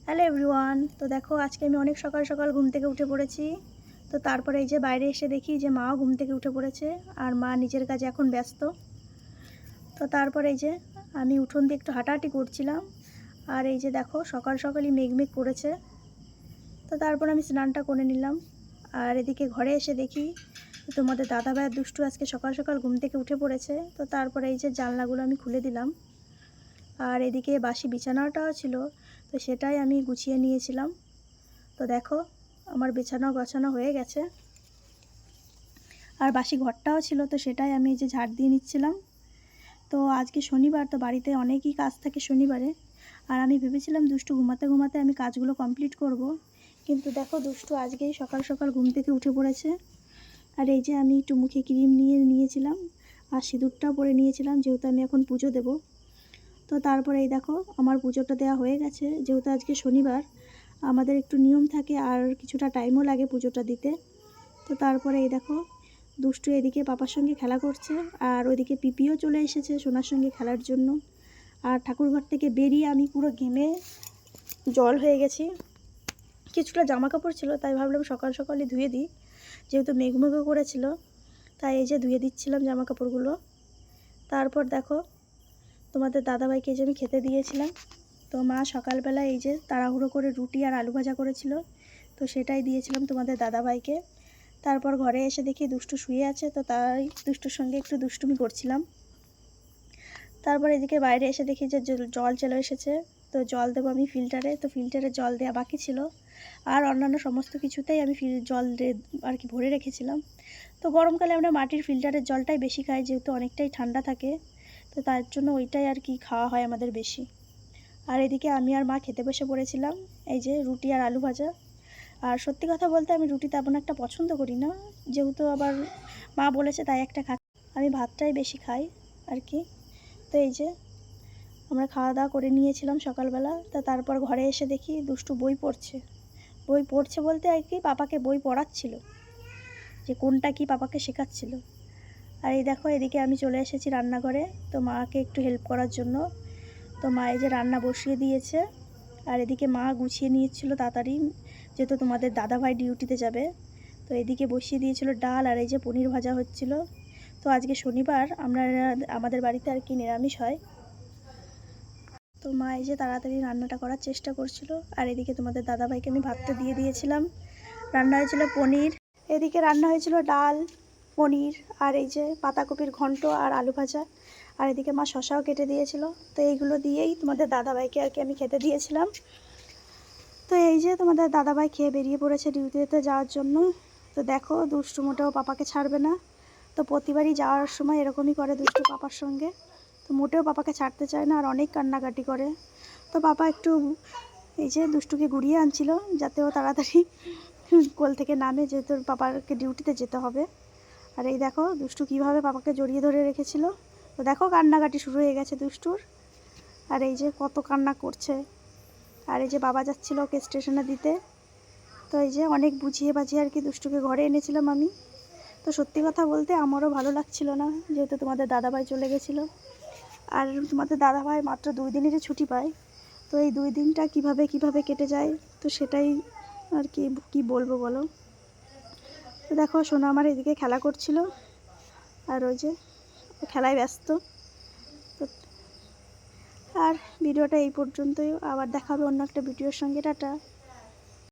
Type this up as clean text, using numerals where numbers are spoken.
Hello everyone. তো দেখো আজকে আমি অনেক সকাল সকাল ঘুম থেকে উঠে পড়েছি। তো তারপরে এই যে বাইরে এসে দেখি যে মাও ঘুম থেকে উঠে পড়েছে, আর মা নিজের কাজে এখন ব্যস্ত। তো তারপরে এই যে আমি উঠোন দিয়ে একটু হাঁটাহাঁটি করছিলাম, আর এই যে দেখো সকাল সকালই মেঘ করেছে। তো তারপর আমি স্নানটা করে নিলাম, আর এদিকে ঘরে এসে দেখি তোমাদের দাদাভাইয়ের দুষ্টু আজকে সকাল সকাল ঘুম থেকে উঠে পড়েছে। তো তারপরে এই যে জানলাগুলো আমি খুলে দিলাম, আর এদিকে বাসি বিছানাটাও ছিল, তো সেটাই আমি গুছিয়ে নিয়েছিলাম। তো দেখো আমার বিছানা গোছানো হয়ে গেছে, আর বাসি ঘরটাও ছিল, তো সেটাই আমি এই যে ঝাড় দিয়ে নিচ্ছিলাম। তো আজকে শনিবার, তো বাড়িতে অনেকই কাজ থাকে শনিবারে, আর আমি ভেবেছিলাম দুষ্টু ঘুমাতে ঘুমাতে আমি কাজগুলো কমপ্লিট করব, কিন্তু দেখো দুষ্টু আজকেই সকাল সকাল ঘুম থেকে উঠে পড়েছে। আর এই যে আমি একটু মুখে ক্রিম নিয়েছিলাম, আর সিঁদুরটাও পরে নিয়েছিলাম, যেহেতু আমি এখন পুজো দেব। তো তারপরে এই দেখো আমার পুজোটা দেওয়া হয়ে গেছে, যেহেতু আজকে শনিবার আমাদের একটু নিয়ম থাকে আর কিছুটা টাইমও লাগে পুজোটা দিতে। তো তারপরে এই দেখো দুষ্টু এদিকে পাপার সঙ্গে খেলা করছে, আর ওইদিকে পিপিও চলে এসেছে সোনার সঙ্গে খেলার জন্য। আর ঠাকুরঘর থেকে বেরিয়ে আমি পুরো ঘেমে জল হয়ে গেছি। কিছুটা জামা কাপড় ছিল, তাই ভাবলাম সকাল সকালই ধুয়ে দিই, যেহেতু মেঘ করেছিল, তাই এই যে ধুয়ে দিচ্ছিলাম জামা কাপড়গুলো। তারপর দেখো তোমাদের দাদাভাইকে যে আমি খেতে দিয়েছিলাম, তো মা সকালবেলা এই যে তাড়াহুড়ো করে রুটি আর আলু ভাজা করেছিল, তো সেটাই দিয়েছিলাম তোমাদের দাদাভাইকে। তারপর ঘরে এসে দেখি দুষ্টু শুয়ে আছে, তো তাই দুষ্টুর সঙ্গে একটু দুষ্টুমি করছিলাম। তারপর এদিকে বাইরে এসে দেখি যে জল চলে এসেছে, তো জল দেবো আমি ফিল্টারে, তো ফিল্টারে জল দেওয়া বাকি ছিল, আর অন্যান্য সমস্ত কিছুতেই আমি জল আর কি ভরে রেখেছিলাম। তো গরমকালে আমরা মাটির ফিল্টারের জলটাই বেশি খাই, যেহেতু অনেকটাই ঠান্ডা থাকে, তো তার জন্য ওইটাই আর কি খাওয়া হয় আমাদের বেশি। আর এদিকে আমি আর মা খেতে বসে পড়েছিলাম, এই যে রুটি আর আলু ভাজা। আর সত্যি কথা বলতে আমি রুটি তেমন একটা পছন্দ করি না, যেহেতু আবার মা বলেছে তাই একটা আমি ভাতটাই বেশি খাই আর কি। তো এই যে আমরা খাওয়া দাওয়া করে নিয়েছিলাম সকালবেলা, তারপর ঘরে এসে দেখি দুষ্টু বই পড়ছে বলতে আর কি পাপাকে বই পড়াচ্ছিল, যে কোনটা কি পাপাকে শেখাচ্ছিল। আর এই দেখো এদিকে আমি চলে এসেছি রান্নাঘরে, তো মাকে একটু হেল্প করার জন্য। তো মা এই যে রান্না বসিয়ে দিয়েছে, আর এদিকে মা গুছিয়ে নিয়েছিল তাড়াতাড়ি, যেহেতু তোমাদের দাদাভাই ডিউটিতে যাবে। তো এদিকে বসিয়ে দিয়েছিল ডাল, আর এই যে পনির ভাজা হচ্ছিল। তো আজকে শনিবার আমাদের বাড়িতে আর কি নিরামিষ হয়। তো মা এই যে তাড়াতাড়ি রান্নাটা করার চেষ্টা করছিল, আর এদিকে তোমাদের দাদাভাইকে আমি ভাতটা দিয়ে দিয়েছিলাম। রান্না হয়েছিল পনির, এদিকে রান্না হয়েছিল ডাল, পনির, আর এই যে পাতাকপির ঘন্ট আর আলু ভাজা, আর এদিকে মা শশাও কেটে দিয়েছিল। তো এইগুলো দিয়েই তোমাদের দাদাভাইকে আর কি আমি খেতে দিয়েছিলাম। তো এই যে তোমাদের দাদাভাই খেয়ে বেরিয়ে পড়েছে ডিউটিতে যাওয়ার জন্য। তো দেখো দুষ্টু মোটেও পাপাকে ছাড়বে না, তো প্রতিবারই যাওয়ার সময় এরকমই করে দুষ্টু পাপার সঙ্গে, তো মোটেও পাপাকে ছাড়তে চায় না, আর অনেক কান্নাকাটি করে। তো পাপা একটু এই যে দুষ্টুকে ঘুরিয়ে আনছিল, যাতে ও তাড়াতাড়ি কোল থেকে নামে, যেহেতু পাপাকে ডিউটিতে যেতে হবে। আর এই দেখো দুষ্টু কীভাবে পাপাকে জড়িয়ে ধরে রেখেছিল। তো দেখো কান্নাকাটি শুরু হয়ে গেছে দুষ্টুর, আর এই যে কত কান্না করছে। আর এই যে বাবা যাচ্ছিল ওকে স্টেশনে দিতে, তো এই যে অনেক বুঝিয়ে বাজিয়ে আর কি দুষ্টুকে ঘরে এনেছিলাম আমি। তো সত্যি কথা বলতে আমারও ভালো লাগছিল না, যেহেতু তোমাদের দাদাভাই চলে গেছিলো, আর তোমাদের দাদাভাই মাত্র 2 দিনেরই ছুটি পায়। তো এই 2 দিনটা কিভাবে কেটে যায়, তো সেটাই আর কি বলবো বলো। তো দেখো সোনা আমার এদিকে খেলা করছিল, আর ওই যে খেলায় ব্যস্ত। তো আর ভিডিওটা এই পর্যন্তই, আবার দেখা হবে অন্য একটা ভিডিওর সঙ্গে। টাটা।